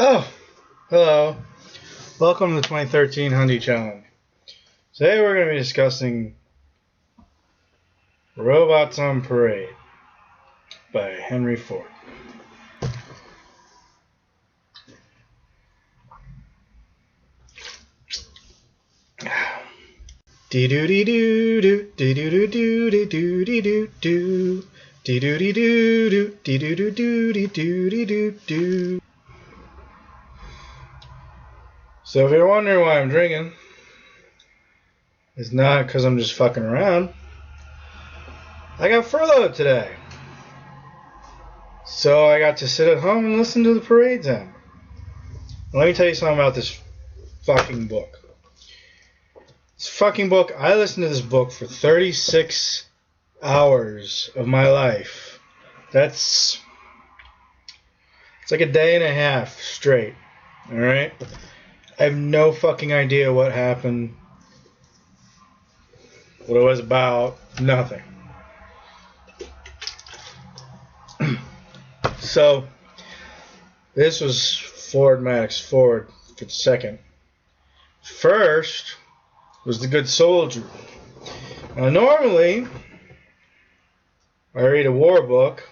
Oh, hello. Welcome to the 2013 Hundie Challenge. Today we're going to be discussing Robots on Parade by Henry Ford. Dee doo dee doo doo dee doo doo doo dee doo dee doo doo dee doo dee doo doo dee doo doo doo dee doo dee doo doo. So if you're wondering why I'm drinking, it's not because I'm just fucking around. I got furloughed today. So I got to sit at home and listen to the parades end. Let me tell you something about this fucking book. I listened to this book for 36 hours of my life. It's like a day and a half straight. Alright? I have no fucking idea what happened, what it was about, nothing. So, this was Ford for the second. First was The Good Soldier. Now, normally, I read a war book,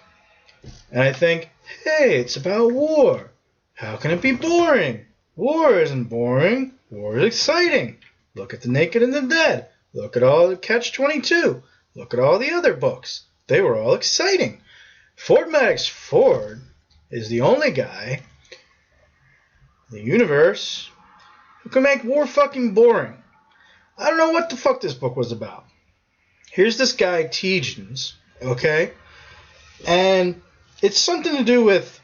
and I think, hey, it's about war. How can it be boring? War isn't boring. War is exciting. Look at The Naked and the Dead. Look at all the Catch-22. Look at all the other books. They were all exciting. Ford is the only guy in the universe who can make war fucking boring. I don't know what the fuck this book was about. Here's this guy, Tegens, okay? And it's something to do with,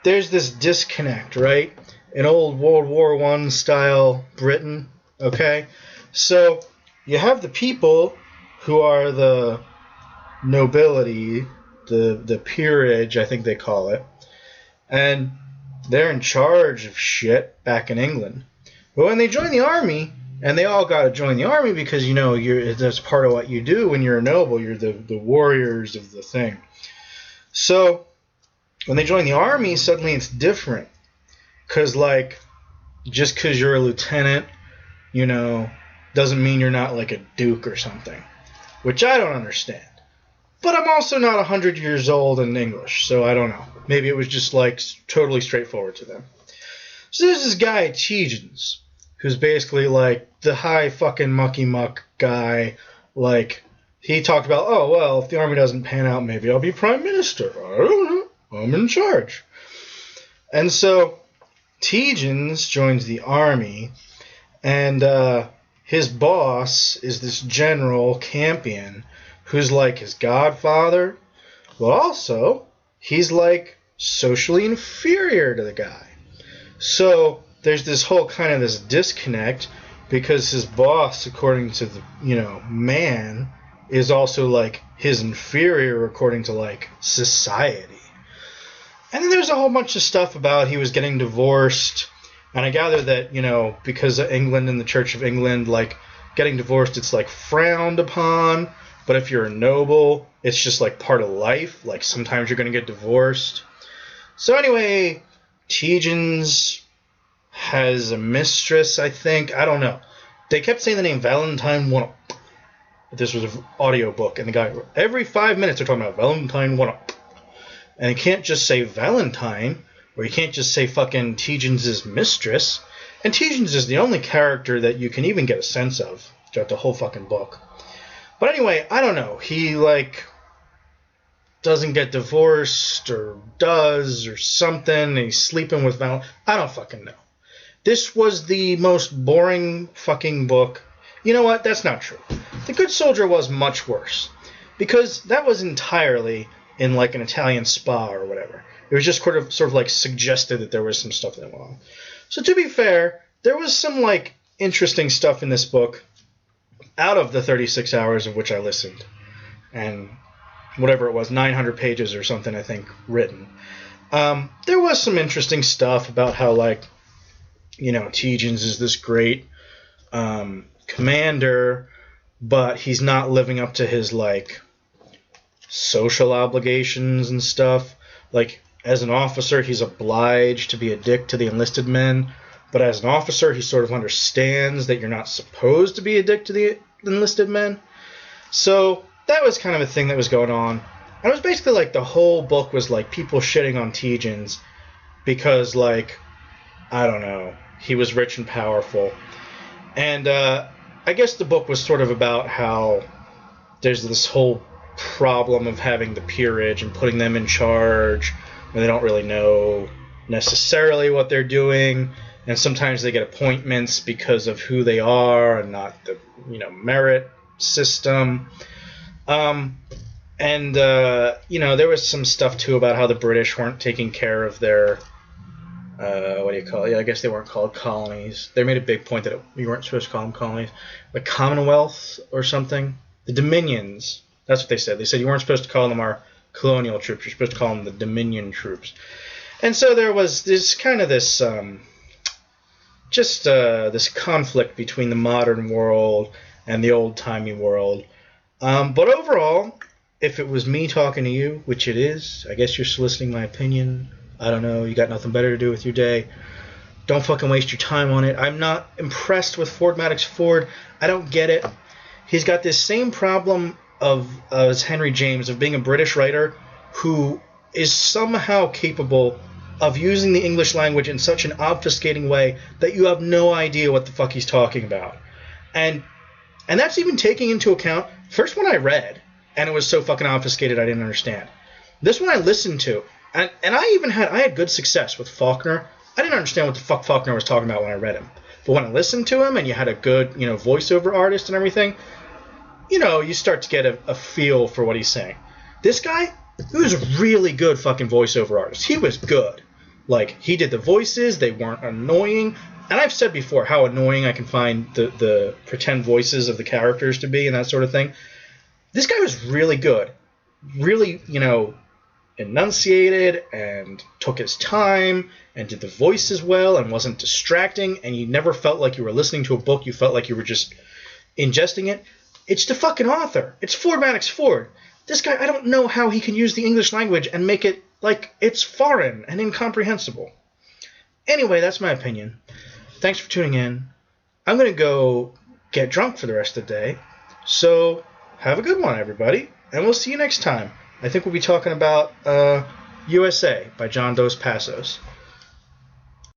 there's this disconnect, right? In old World War I style Britain, okay? So you have the people who are the nobility, the peerage, I think they call it, and they're in charge of shit back in England. But when they join the army, and they all got to join the army because, you know, that's part of what you do when you're a noble. You're the warriors of the thing. So when they join the army, suddenly it's different. Because, like, just because you're a lieutenant, you know, doesn't mean you're not like a duke or something. Which I don't understand. But I'm also not 100 years old and English, so I don't know. Maybe it was just, like, totally straightforward to them. So there's this guy, Tegens, who's basically, like, the high fucking mucky-muck guy. Like, he talked about, oh, well, if the army doesn't pan out, maybe I'll be prime minister. I don't know. I'm in charge. And so Tegens joins the army, and his boss is this General Campion, who's like his godfather, but also he's like socially inferior to the guy. So there's this whole kind of this disconnect because his boss, according to the, you know, man, is also like his inferior according to like society. And then there's a whole bunch of stuff about he was getting divorced, and I gather that, you know, because of England and the Church of England, like, getting divorced, it's, like, frowned upon, but if you're a noble, it's just, like, part of life, like, sometimes you're going to get divorced. So anyway, Tegens has a mistress, I think, I don't know. They kept saying the name Valentine One. This was an audio book, and the guy, every 5 minutes they're talking about Valentine One. And you can't just say Valentine, or you can't just say fucking Tegens' mistress. And Tegens is the only character that you can even get a sense of throughout the whole fucking book. But anyway, I don't know. He, like, doesn't get divorced, or does, or something, and he's sleeping with Valentine. I don't fucking know. This was the most boring fucking book. You know what? That's not true. The Good Soldier was much worse. Because that was entirely in like an Italian spa or whatever. It was just sort of like suggested that there was some stuff that went on. So to be fair, there was some like interesting stuff in this book out of the 36 hours of which I listened. And whatever it was, 900 pages or something, I think, written. There was some interesting stuff about how, like, you know, Tegens is this great commander, but he's not living up to his, like, social obligations and stuff. Like, as an officer, he's obliged to be a dick to the enlisted men. But as an officer, he sort of understands that you're not supposed to be a dick to the enlisted men. So that was kind of a thing that was going on. And it was basically like the whole book was like people shitting on Tietjens because, like, I don't know, he was rich and powerful. And I guess the book was sort of about how there's this whole problem of having the peerage and putting them in charge when they don't really know necessarily what they're doing. And sometimes they get appointments because of who they are and not the, merit system. There was some stuff, too, about how the British weren't taking care of their, I guess they weren't called colonies. They made a big point that you weren't supposed to call them colonies. The Commonwealth or something. The Dominions. That's what they said. They said you weren't supposed to call them our colonial troops. You're supposed to call them the Dominion troops. And so there was this kind of this conflict between the modern world and the old-timey world. But overall, if it was me talking to you, which it is, I guess you're soliciting my opinion. I don't know, you got nothing better to do with your day. Don't fucking waste your time on it. I'm not impressed with Ford Maddox Ford. I don't get it. He's got this same problem as Henry James, of being a British writer who is somehow capable of using the English language in such an obfuscating way that you have no idea what the fuck he's talking about. And that's even taking into account, first one I read, and it was so fucking obfuscated I didn't understand. This one I listened to, and I had good success with Faulkner. I didn't understand what the fuck Faulkner was talking about when I read him. But when I listened to him and you had a good, voiceover artist and everything, you start to get a feel for what he's saying. This guy, he was a really good fucking voiceover artist. He was good. Like, he did the voices, they weren't annoying. And I've said before how annoying I can find the pretend voices of the characters to be and that sort of thing. This guy was really good. Really, enunciated and took his time and did the voices well and wasn't distracting, and you never felt like you were listening to a book. You felt like you were just ingesting it. It's the fucking author. It's Ford Maddox Ford. This guy, I don't know how he can use the English language and make it like it's foreign and incomprehensible. Anyway, that's my opinion. Thanks for tuning in. I'm going to go get drunk for the rest of the day. So have a good one, everybody. And we'll see you next time. I think we'll be talking about USA by John Dos Passos.